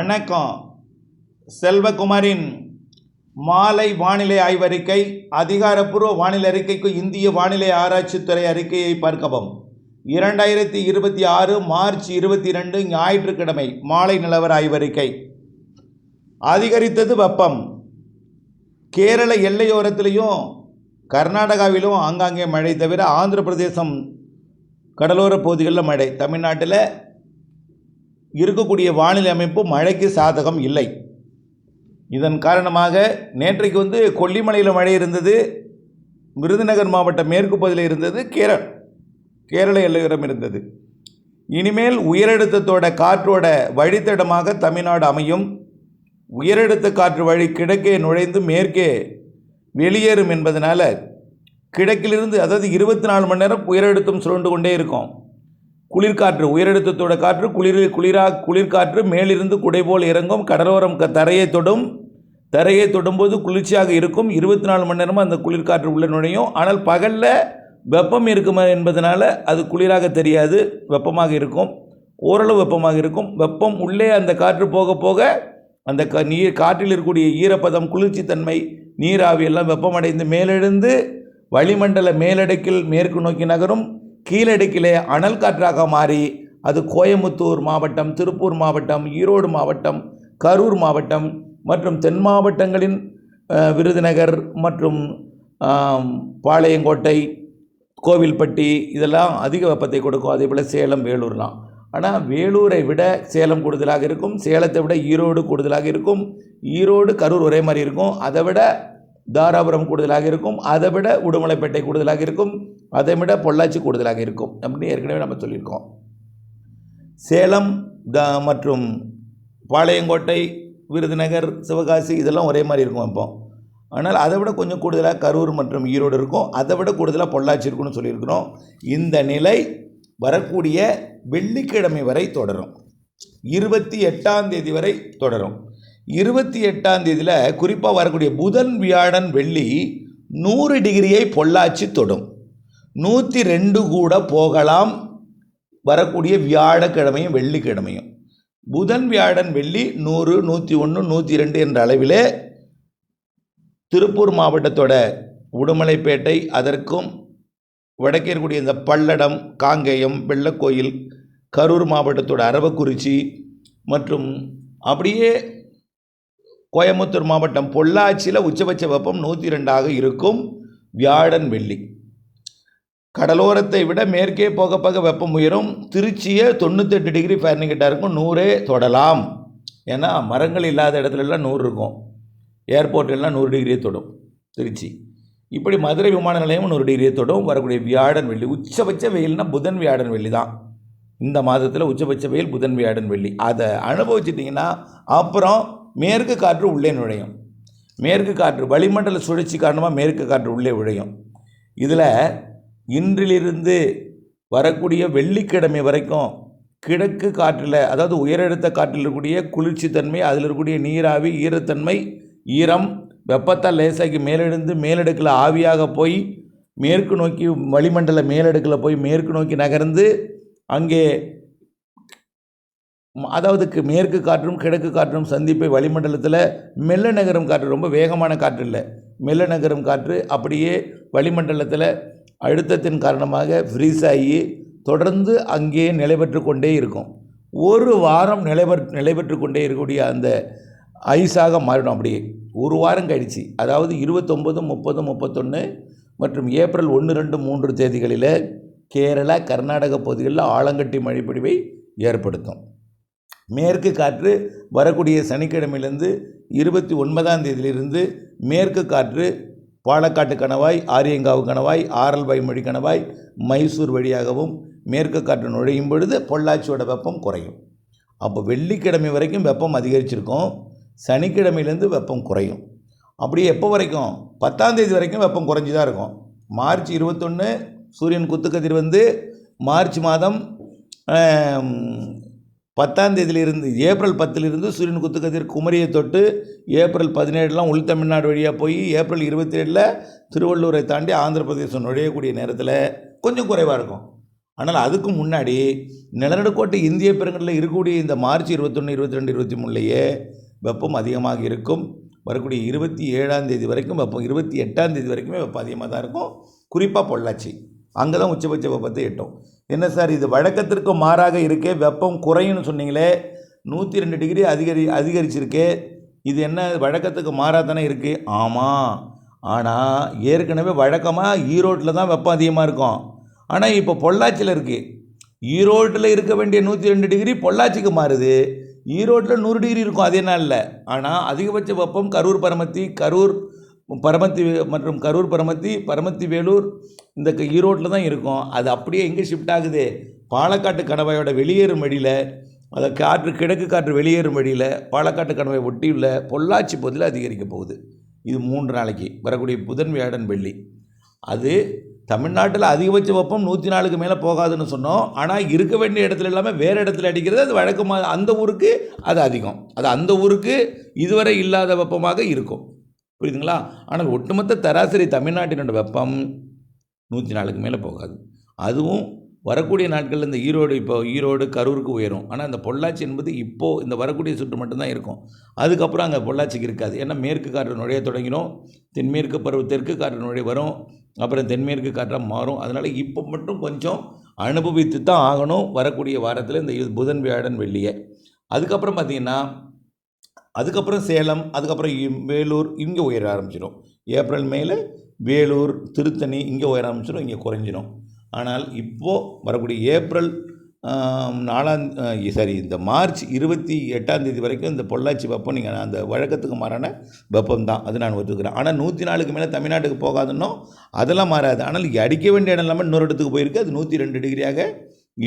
வணக்கம். செல்வகுமாரின் மாலை வானிலை ஆய்வறிக்கை. அதிகாரப்பூர்வ வானிலை அறிக்கைக்கு இந்திய வானிலை ஆராய்ச்சித்துறை அறிக்கையை பார்க்கவும். 2026 மார்ச் 22 ஞாயிற்றுக்கிழமை மாலை நிலவர ஆய்வறிக்கை. அதிகரித்தது வெப்பம். கேரள எல்லையோரத்திலையும் கர்நாடகாவிலும் ஆங்காங்கே மழை, தவிர ஆந்திர பிரதேசம் கடலோர பகுதிகளில் மழை. தமிழ்நாட்டில் இருக்கக்கூடிய வானிலை அமைப்பு மழைக்கு சாதகம் இல்லை. இதன் காரணமாக நேற்றைக்கு கொல்லிமலையில் மழை இருந்தது, விருதுநகர் மாவட்ட மேற்கு பகுதியில் இருந்தது, கேரள எல்லையோரம் இருந்தது. இனிமேல் உயரழுத்தத்தோட காற்றோட வழித்தடமாக தமிழ்நாடு அமையும். உயரழுத்த காற்று வழி கிழக்கே நுழைந்து மேற்கே வெளியேறும் என்பதனால கிழக்கிலிருந்து, அதாவது 24 மணி நேரம் உயரழுத்தம் சுழண்டு கொண்டே இருக்கும். குளிர்காற்று, உயரழுத்தத்தோட காற்று குளிர்காற்று மேலிருந்து குடைபோல் இறங்கும். கடலோரம் தரையை தொடும். தரையை தொடும்போது குளிர்ச்சியாக இருக்கும். 24 மணி நேரமும் அந்த குளிர்காற்று உள்ள நுழையும். ஆனால் பகலில் வெப்பம் இருக்கும் என்பதனால அது குளிராக தெரியாது, வெப்பமாக இருக்கும். ஓரளவு வெப்பமாக இருக்கும். வெப்பம் உள்ளே அந்த காற்று போக போக அந்த காற்றில் இருக்கக்கூடிய ஈரப்பதம், குளிர்ச்சித்தன்மை, நீராவி எல்லாம் வெப்பமடைந்து மேலெழுந்து வளிமண்டல மேலடுக்கில் மேற்கு நோக்கி நகரும். கீழடுக்கிலே அனல் காற்றாக மாறி அது கோயமுத்தூர் மாவட்டம், திருப்பூர் மாவட்டம், ஈரோடு மாவட்டம், கரூர் மாவட்டம் மற்றும் தென் மாவட்டங்களின் விருதுநகர் மற்றும் பாளையங்கோட்டை, கோவில்பட்டி இதெல்லாம் அதிக வெப்பத்தை கொடுக்கும். அதே போல் சேலம், வேலூர்லாம். ஆனால் வேலூரை விட சேலம் கூடுதலாக இருக்கும். சேலத்தை விட ஈரோடு கூடுதலாக இருக்கும். ஈரோடு, கரூர் ஒரே மாதிரி இருக்கும். அதை விட தாராபுரம் கூடுதலாக இருக்கும். அதை விட உடுமலைப்பேட்டை கூடுதலாக இருக்கும். அதை விட பொள்ளாச்சி கூடுதலாக இருக்கும் அப்படின்னு ஏற்கனவே நம்ம சொல்லியிருக்கோம். சேலம் மற்றும் பாளையங்கோட்டை, விருதுநகர், சிவகாசி இதெல்லாம் ஒரே மாதிரி இருக்கும் இப்போ. ஆனால் அதை விட கொஞ்சம் கூடுதலாக கரூர் மற்றும் ஈரோடு இருக்கும். அதை விட கூடுதலாக பொள்ளாச்சி இருக்குன்னு சொல்லியிருக்கிறோம். இந்த நிலை வரக்கூடிய வெள்ளிக்கிழமை வரை தொடரும். 28ஆம் தேதி வரை தொடரும். 28ஆம் தேதியில் குறிப்பாக வரக்கூடிய புதன், வியாழன், வெள்ளி 100 டிகிரியை பொள்ளாச்சி தொடும். 102 கூட போகலாம் வரக்கூடிய வியாழக்கிழமையும் வெள்ளிக்கிழமையும். புதன், வியாழன், வெள்ளி 100, 101, 102 என்ற அளவிலே திருப்பூர் மாவட்டத்தோட உடுமலைப்பேட்டை, அதற்கும் வடக்கே இருக்கக்கூடிய இந்த பல்லடம், காங்கேயம், வெள்ளக்கோயில், கரூர் மாவட்டத்தோட அரவக்குறிச்சி மற்றும் அப்படியே கோயமுத்தூர் மாவட்டம் பொள்ளாச்சியில் உச்சபட்ச வெப்பம் 102 இருக்கும் வியாழன், வெள்ளி. கடலோரத்தை விட மேற்கே போக போக வெப்பம் உயரும். திருச்சியை 98 டிகிரி ஃபாரன்ஹீட்டாக இருக்கும். 100 தொடலாம். ஏன்னா மரங்கள் இல்லாத இடத்துலலாம் 100 இருக்கும். ஏர்போர்ட் எல்லாம் 100 டிகிரியை தொடும் திருச்சி. இப்படி மதுரை விமான நிலையம் 100 டிகிரியை தொடும் வரக்கூடிய வியாழன், வெள்ளி. உச்சபட்ச வெயில்னா புதன், வியாழன், வெள்ளி தான். இந்த மாதத்தில் உச்சபட்ச வெயில் புதன், வியாழன், வெள்ளி. அதை அனுபவிச்சிட்டிங்கன்னா அப்புறம் மேற்கு காற்று உள்ளே நுழையும். மேற்கு காற்று வளிமண்டல சுழற்சி காரணமாக மேற்கு காற்று உள்ளே நுழையும். இதில் இன்றிலிருந்து வரக்கூடிய வெள்ளிக்கிழமை வரைக்கும் கிழக்கு காற்றில், அதாவது உயரழுத்த காற்றில் இருக்கக்கூடிய குளிர்ச்சி தன்மை, அதில் இருக்கக்கூடிய நீராவி, ஈரத்தன்மை, ஈரம், வெப்பத்தால் லேசாகி மேலெழுந்து மேலடுக்கில் ஆவியாக போய் மேற்கு நோக்கி வளிமண்டல மேலடுக்கில் போய் மேற்கு நோக்கி நகர்ந்து அங்கே, அதாவது மேற்கு காற்றும் கிழக்கு காற்றும் சந்திப்பை வளிமண்டலத்தில் மெல்ல நகரும் காற்று, ரொம்ப வேகமான காற்று இல்லை, மெல்ல நகரும் காற்று அப்படியே வளிமண்டலத்தில் அழுத்தத்தின் காரணமாக ஃப்ரீஸ் ஆகி தொடர்ந்து அங்கே நிலைபெற்று கொண்டே இருக்கும். ஒரு வாரம் நிலைபெற்று கொண்டே இருக்கக்கூடிய அந்த ஐஸாக மாறிடும். அப்படியே ஒரு வாரம் கழிச்சு, அதாவது 29, 30, 31 மற்றும் ஏப்ரல் 1, 2, 3 தேதிகளில் கேரளா, கர்நாடக பகுதிகளில் ஆலங்கட்டி மழைப்பொழிவை ஏற்படுத்தும். மேற்கு காற்று வரக்கூடிய சனிக்கிழமையிலிருந்து 29ஆம் தேதியிலிருந்து மேற்கு காற்று பாலக்காட்டு கணவாய், ஆரியங்காவு கணவாய், ஆரல்வாய்மொழி கணவாய், மைசூர் வழியாகவும் மேற்கு காற்று நுழையும் பொழுது பொள்ளாச்சியோட வெப்பம் குறையும். அப்போ வெள்ளிக்கிழமை வரைக்கும் வெப்பம் அதிகரிச்சிருக்கும். சனிக்கிழமையிலேருந்து வெப்பம் குறையும். அப்படியே எப்போ வரைக்கும்? 10ஆம் தேதி வரைக்கும் வெப்பம் குறைஞ்சி தான் இருக்கும். மார்ச் 21 சூரியன் குத்துக்கதிர் மார்ச் மாதம் 10ஆம் தேதியிலிருந்து ஏப்ரல் 10லிருந்து சூரியன் குத்துக்கதிர் குமரியை தொட்டு ஏப்ரல் 17 உள் தமிழ்நாடு வழியாக போய் ஏப்ரல் 27 திருவள்ளூரை தாண்டி ஆந்திர பிரதேசம் நுழையக்கூடிய நேரத்தில் கொஞ்சம் குறைவாக இருக்கும். ஆனால் அதுக்கு முன்னாடி நிலநடுக்கோட்டு இந்திய பெருங்கடலில் இருக்கக்கூடிய இந்த மார்ச் 21, 22, 23லேயே வெப்பம் அதிகமாக இருக்கும். வரக்கூடிய 27ஆம் தேதி வரைக்கும் வெப்பம், 28ஆம் தேதி வரைக்குமே வெப்பம் அதிகமாக தான் இருக்கும். குறிப்பாக பொள்ளாச்சி அங்கே தான் உச்சபட்ச வெப்பத்தை எட்டும். என்ன சார் இது வழக்கத்திற்கு மாறாக இருக்கே, வெப்பம் குறையும்னு சொன்னீங்களே, 102 டிகிரி அதிகரிச்சிருக்கே, இது என்ன வழக்கத்துக்கு மாறாக தானே இருக்குது? ஆமாம், ஆனால் ஏற்கனவே வழக்கமாக ஈரோட்டில் தான் வெப்பம் அதிகமாக இருக்கும். ஆனால் இப்போ பொள்ளாச்சியில் இருக்குது. ஈரோட்டில் இருக்க வேண்டிய 102 டிகிரி பொள்ளாச்சிக்கு மாறுது. ஈரோட்டில் 100 டிகிரி இருக்கும், அது என்ன இல்லை. ஆனால் அதிகபட்ச வெப்பம் கரூர் பரமத்தி மற்றும் கரூர் பரமத்தி வேலூர் இந்த ஈரோட்டில் தான் இருக்கும். அது அப்படியே எங்கே ஷிஃப்ட் ஆகுது? பாலக்காட்டு கணவாயோட வெளியேறும் வழியில், அதை கிழக்கு காற்று வெளியேறும் வழியில் பாலக்காட்டு கணவாய் ஒட்டியுள்ள பொள்ளாச்சி பகுதியில் அதிகரிக்க போகுது. இது 3 நாளைக்கு வரக்கூடிய புதன், வியாழன், வெள்ளி. அது தமிழ்நாட்டில் அதிகபட்ச வெப்பம் 104க்கு மேலே போகாதுன்னு சொன்னோம். ஆனால் இருக்க வேண்டிய இடத்துல இல்லாமல் வேறு இடத்துல அடிக்கிறது. அது வழக்கமாக அந்த ஊருக்கு அது அதிகம். அது அந்த ஊருக்கு இதுவரை இல்லாத வெப்பமாக இருக்கும். புரியுதுங்களா? ஆனால் ஒட்டுமொத்த சராசரி தமிழ்நாட்டினோட வெப்பம் 104க்கு மேலே போகாது. அதுவும் வரக்கூடிய நாட்களில் இந்த ஈரோடு கரூருக்கு உயரும். ஆனால் இந்த பொள்ளாச்சி என்பது இப்போது இந்த வரக்கூடிய சுற்று மட்டும்தான் இருக்கும். அதுக்கப்புறம் அங்கே பொள்ளாச்சிக்கு இருக்காது. ஏன்னா மேற்கு காற்று நுழைய தொடங்கிடும். தெற்கு காற்று நுழைய வரும். அப்புறம் தென்மேற்கு காற்றாக மாறும். அதனால் இப்போ மட்டும் கொஞ்சம் அனுபவித்து தான் ஆகணும் வரக்கூடிய வாரத்தில் இந்த புதன், வியாழன், வெள்ளியை. அதுக்கப்புறம் பார்த்திங்கன்னா சேலம், அதுக்கப்புறம் வேலூர் இங்கே உயர ஆரம்பிச்சிடும். ஏப்ரல் மேலே வேலூர், திருத்தணி இங்கே உயர ஆரம்பிச்சிடும், இங்கே குறைஞ்சிடும். ஆனால் இப்போது வரக்கூடிய ஏப்ரல் இந்த மார்ச் 28ஆம் தேதி வரைக்கும் இந்த பொள்ளாச்சி வெப்பம் நீங்கள் அந்த வழக்கத்துக்கு மாறான வெப்பம் தான், அது நான் ஒத்துக்கிறேன். ஆனால் 104க்கு மேலே தமிழ்நாட்டுக்கு போகாதுன்னோ அதெல்லாம் மாறாது. ஆனால் இங்கே அடிக்க வேண்டிய இடம் இல்லாமல் இன்னொரு இடத்துக்கு போயிருக்கு. அது 102 டிகிரியாக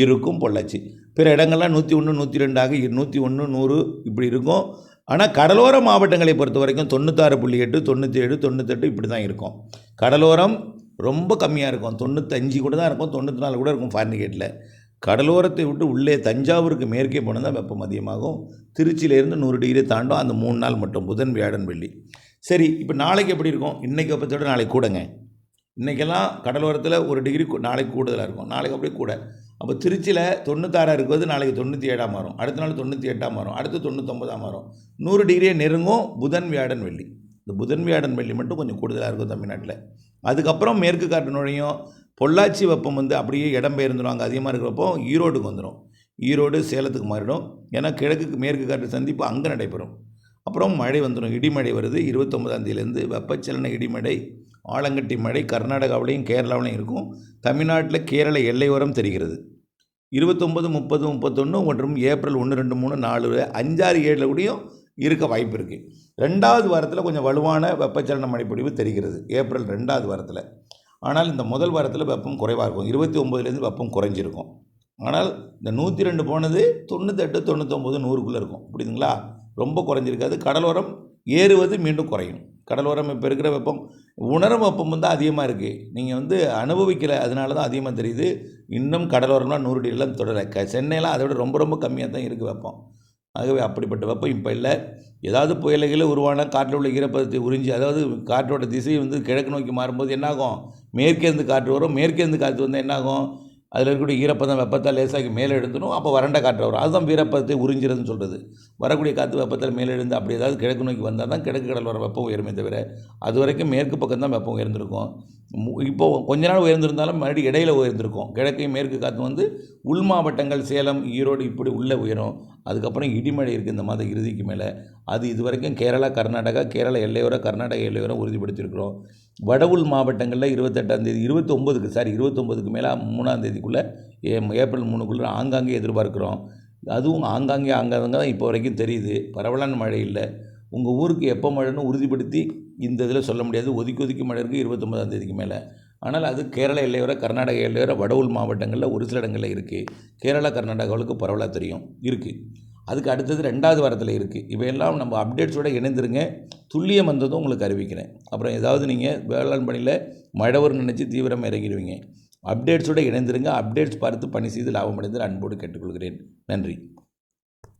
இருக்கும் பொள்ளாச்சி. பிற இடங்கள்லாம் 101, 102 ஆக 101, 100 இப்படி இருக்கும். ஆனால் கடலோர மாவட்டங்களை பொறுத்த வரைக்கும் 96.8, 97, 98 இப்படி தான் இருக்கும். கடலோரம் ரொம்ப கம்மியாக இருக்கும். 95 கூட தான் இருக்கும், 94 கூட இருக்கும் ஃபாரன்ஹீட்டில். கடலோரத்தை விட்டு உள்ளே தஞ்சாவூருக்கு மேற்கே போனால் தான் வெப்பம் அதிகமாகும். திருச்சியிலேருந்து 100 டிகிரி தாண்டும் அந்த 3 நாள் மட்டும், புதன், வியாழன், வெள்ளி. சரி, இப்போ நாளைக்கு எப்படி இருக்கும்? இன்றைக்கி வெப்பத்தோட நாளைக்கு கூடங்க. இன்றைக்கெல்லாம் கடலோரத்தில் 1 டிகிரி நாளைக்கு கூடுதலாக இருக்கும், நாளைக்கு அப்படியே கூட. அப்போ திருச்சியில் 96 இருக்கிறது நாளைக்கு 97 மாறும், அடுத்த நாள் 98 மாறும், அடுத்து 99 மாறும். 100 டிகிரியை நெருங்கும் புதன், வியாழன், வெள்ளி. இந்த புதன், வியாழன், வெள்ளி மட்டும் கொஞ்சம் கூடுதலாக இருக்கும் தமிழ்நாட்டில். அதுக்கப்புறம் மேற்கு காற்று நுழையும். பொள்ளாச்சி வெப்பம் அப்படியே இடம்பெயர்ந்துடும். அங்கே அதிகமாக இருக்கிறப்போ ஈரோடுக்கு வந்துடும். ஈரோடு சேலத்துக்கு மாறிடும். ஏன்னா கிழக்கு மேற்கு காற்று சந்திப்பு அங்கே நடைபெறும். அப்புறம் மழை வந்துடும், இடிமழை வருது. 29ஆம் தேதியிலேருந்து வெப்பச்சலன இடிமழை, ஆலங்கட்டி மழை கர்நாடகாவிலையும் கேரளாவிலையும் இருக்கும். தமிழ்நாட்டில் கேரள எல்லையோரம் தெரிகிறது. 29, 30, 31 மற்றும் ஏப்ரல் 1, 2, 3, 4, 5, 6, 7 கூடயும் இருக்க வாய்ப்பு இருக்குது. 2வது வாரத்தில் கொஞ்சம் வலுவான வெப்பச்சலன மழைப்பொழிவு தெரிகிறது, ஏப்ரல் 2வது வாரத்தில். ஆனால் இந்த முதல் வாரத்தில் வெப்பம் குறைவாக இருக்கும். 29லேருந்து வெப்பம் குறைஞ்சிருக்கும். ஆனால் இந்த 102 போனது 98, 99, 100க்குள்ளே இருக்கும். புரியுதுங்களா? ரொம்ப குறைஞ்சிருக்காது. கடலோரம் ஏறுவது மீண்டும் குறையும். கடலோரம் இப்போ இருக்கிற வெப்பம், உணரும் வெப்பம் அதிகமாக இருக்குது. நீங்கள் அனுபவிக்கலை, அதனால தான் அதிகமாக தெரியுது. இன்னும் கடலோரம்லாம் 100 டிகிரிலாம் தொடர. சென்னையெல்லாம் அதை விட ரொம்ப ரொம்ப கம்மியாக தான் இருக்குது வெப்பம். ஆகவே அப்படிப்பட்ட வெப்பம் இப்போ இல்லை. ஏதாவது புயல்களை உருவான காற்றில் உள்ள ஈரப்பதத்தை உறிஞ்சி, அதாவது காற்றோட திசை கிழக்கு நோக்கி மாறும்போது என்னாகும்? மேற்கேருந்து காற்று வரும். மேற்கேருந்து காற்று வந்தால் என்னாகும்? அதில் இருக்கக்கூடிய ஈரப்பதம் வெப்பத்தால் லேசாகி மேலே எழுந்தணும். அப்போ வறண்ட காற்று வரும். அதுதான் ஈரப்பதத்தை உறிஞ்சிறதுன்னு சொல்கிறது. வரக்கூடிய காற்று வெப்பத்தால் மேலே எழுந்து அப்படி ஏதாவது கிழக்கு நோக்கி வந்தால் தான் கிழக்கு கடல் வர வெப்பம் உயருமே தவிர, அது வரைக்கும் மேற்கு பக்கம் தான் வெப்பம் உயர்ந்திருக்கும். இப்போது கொஞ்ச நாள் உயர்ந்திருந்தாலும் மறுபடியும் இடையில உயர்ந்திருக்கும். கிழக்கையும் மேற்கு காற்று உள் மாவட்டங்கள் சேலம், ஈரோடு இப்படி உள்ளே உயரும். அதுக்கப்புறம் இடிமழை இருக்குது இந்த மாதம் இறுதிக்கு மேலே. அது இது வரைக்கும் கேரளா, கர்நாடகா, கேரள எல்லையோரம், கர்நாடகா எல்லையோரம் உறுதிப்படுத்தியிருக்கிறோம். வட உள் மாவட்டங்களில் 28ஆம் தேதி 29க்கு மேலே 3ஆம் தேதிக்குள்ளே ஏப்ரல் 3க்குள்ளே ஆங்காங்கே எதிர்பார்க்குறோம். அதுவும் ஆங்காங்கே தான் இப்போ வரைக்கும் தெரியுது. பரவலான மழை இல்லை. உங்கள் ஊருக்கு எப்போ மழைன்னு உறுதிப்படுத்தி இந்த இதில் சொல்ல முடியாது. ஒதுக்கி மழை இருக்குது 29ஆம் தேதிக்கு மேலே. ஆனால் அது கேரள எல்லையோர, கர்நாடக எல்லையோர, வட உள் மாவட்டங்களில் ஒரு சில இடங்களில் இருக்குது. கேரளா, கர்நாடகாவுக்கு பரவலாக தெரியும் இருக்குது. அதுக்கு அடுத்தது 2வது வாரத்தில் இருக்குது. இவையெல்லாம் நம்ம அப்டேட்ஸோடு இணைந்துருங்க. துல்லியம் வந்ததும் உங்களுக்கு அறிவிக்கிறேன். அப்புறம் ஏதாவது நீங்கள் வேளாண் பணியில் மழை வரும்னு நினச்சி தீவிரமாக இறங்கிடுவீங்க. அப்டேட்ஸோடு இணைந்துருங்க. அப்டேட்ஸ் பார்த்து பணி செய்து லாபம் அடைந்து அன்போடு கேட்டுக்கொள்கிறேன். நன்றி.